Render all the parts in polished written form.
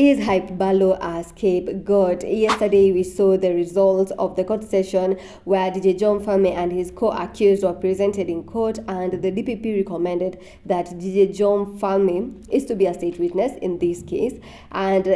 Is Hype Ballo a scapegoat? Yesterday we saw the results of the court session where DJ Joe Mfalme and his co-accused were presented in court, and the DPP recommended that DJ Joe Mfalme is to be a state witness in this case. And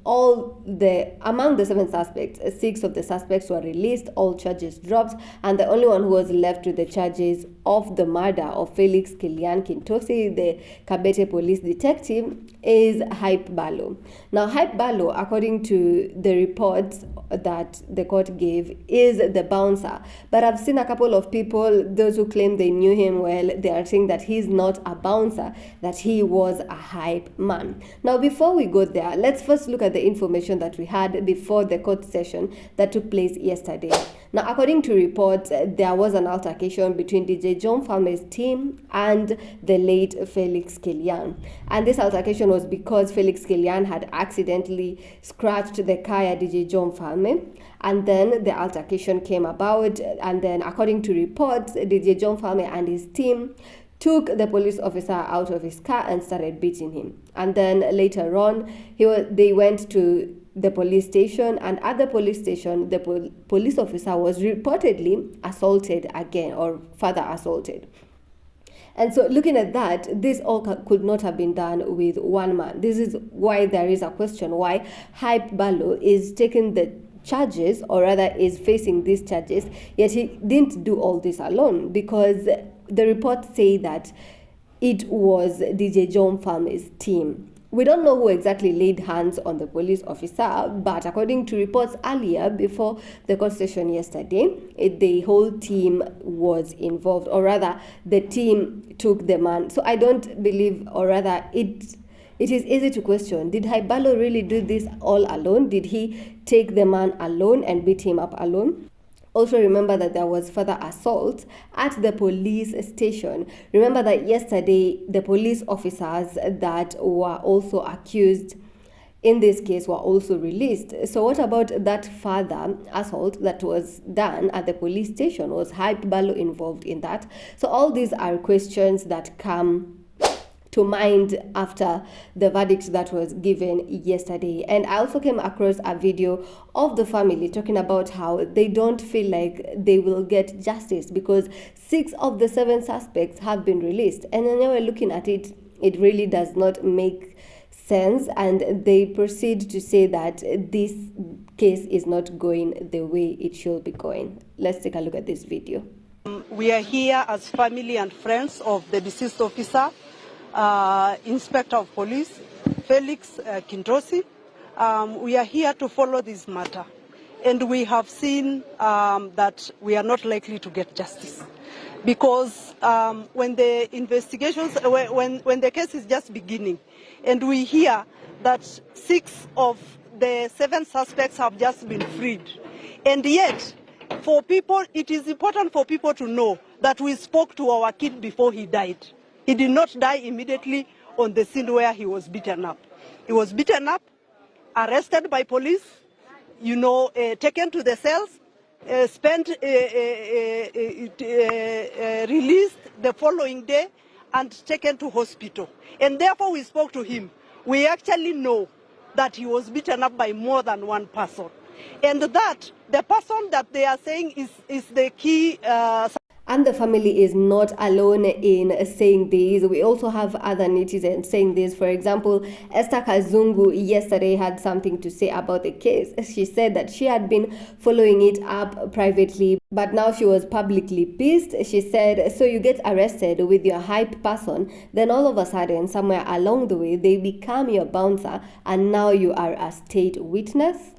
among the 7 suspects, 6 of the suspects were released, all charges dropped, and the only one who was left with the charges of the murder of Felix Kelien Kintosi, the Kabete police detective, is Hype Ballo. Now, Hype Ballo, according to the reports that the court gave, is the bouncer. But I've seen a couple of people, those who claim they knew him well, they are saying that he's not a bouncer, that he was a hype man. Now, before we go there, let's first look at the information that we had before the court session that took place yesterday. Now, according to reports, there was an altercation between DJ Joe Mfalme's team and the late Felix Kelien. And this altercation was because Felix Kelien had accidentally scratched the car at DJ Joe Mfalme. And then the altercation came about. And then, according to reports, DJ Joe Mfalme and his team took the police officer out of his car and started beating him. And then later on, they went to the police station, and at the police station, the police officer was reportedly assaulted again, or further assaulted. And so, looking at that, this all could not have been done with one man. This is why there is a question why Hype Ballo is taking the charges, or rather is facing these charges, yet he didn't do all this alone, because the reports say that it was DJ Joe Mfalme's team. We don't know who exactly laid hands on the police officer, but according to reports earlier, before the court session yesterday, the whole team was involved, or rather, the team took the man. So I don't believe, or rather, it is easy to question, did Hype Ballo really do this all alone? Did he take the man alone and beat him up alone? Also, remember that there was further assault at the police station. Remember that yesterday, the police officers that were also accused in this case were also released. So what about that further assault that was done at the police station? Was Hype Ballo involved in that? So all these are questions that come to mind after the verdict that was given yesterday. And I also came across a video of the family talking about how they don't feel like they will get justice because 6 of the 7 suspects have been released. And then they were looking at it, it really does not make sense, and they proceed to say that this case is not going the way it should be going. Let's take a look at this video. We are here as family and friends of the deceased officer, Inspector of Police, Felix Kintosi. We are here to follow this matter. And we have seen that we are not likely to get justice. Because when the investigations, when the case is just beginning, and we hear that 6 of the 7 suspects have just been freed. And yet, for people, it is important for people to know that we spoke to our kid before he died. He did not die immediately on the scene where he was beaten up. He was beaten up, arrested by police, taken to the cells, released the following day, and taken to hospital. And therefore we spoke to him. We actually know that he was beaten up by more than one person. And that the person that they are saying is the key. And the family is not alone in saying this. We also have other netizens saying this. For example, Esther Kazungu yesterday had something to say about the case. She said that she had been following it up privately, but now she was publicly pissed. She said, so you get arrested with your hype person, then all of a sudden, somewhere along the way, they become your bouncer, and now you are a state witness.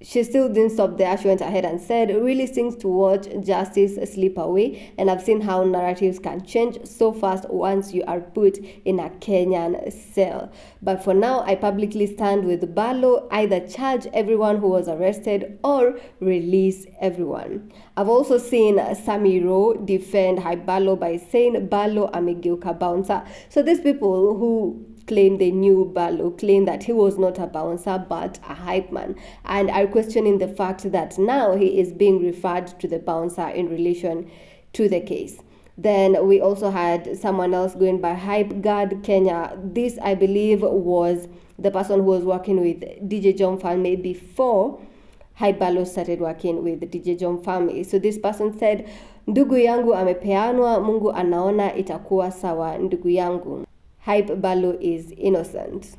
She still didn't stop there. She went ahead and said, really things to watch justice slip away, and I've seen how narratives can change so fast once you are put in a Kenyan cell. But for now, I publicly stand with Ballo, either charge everyone who was arrested or release everyone. I've also seen Sammyro defend Hype Ballo by saying Ballo amegeuka bouncer. So these people who claim they knew Ballo, claim that he was not a bouncer but a hype man, and are questioning the fact that now he is being referred to the bouncer in relation to the case. Then we also had someone else going by Hype Kenya. This, I believe, was the person who was working with DJ Joe Mfalme before Hype Ballo started working with DJ Joe Mfalme. So this person said, ndugu yangu amepeanwa, Mungu anaona itakuwa sawa ndugu yangu. Hype Ballo is innocent.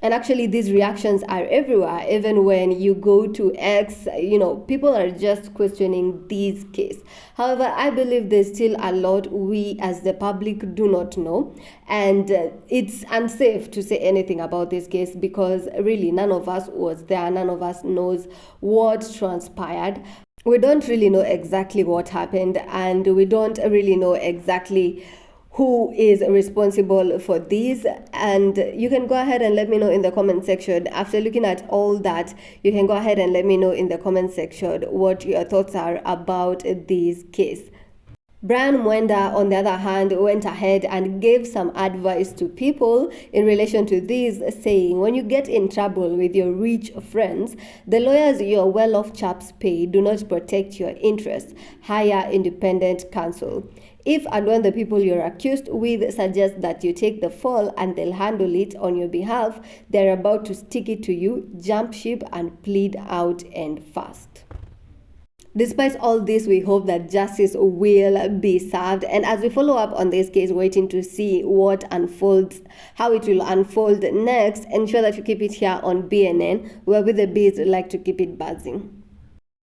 And actually, these reactions are everywhere. Even when you go to X, people are just questioning this case. However, I believe there's still a lot we as the public do not know. And it's unsafe to say anything about this case because really none of us was there. None of us knows what transpired. We don't really know exactly what happened, and we don't really know exactly who is responsible for this. And you can go ahead and let me know in the comment section. After looking at all that, you can go ahead and let me know in the comment section what your thoughts are about this case. Brian Mwenda, on the other hand, went ahead and gave some advice to people in relation to this, saying, when you get in trouble with your rich friends, the lawyers your well-off chaps pay do not protect your interests. Hire independent counsel. If and when the people you're accused with suggest that you take the fall and they'll handle it on your behalf, they're about to stick it to you, jump ship and plead out and fast. Despite all this, we hope that justice will be served. And as we follow up on this case, waiting to see what unfolds, how it will unfold next, ensure that you keep it here on BNN, where we the bees like to keep it buzzing.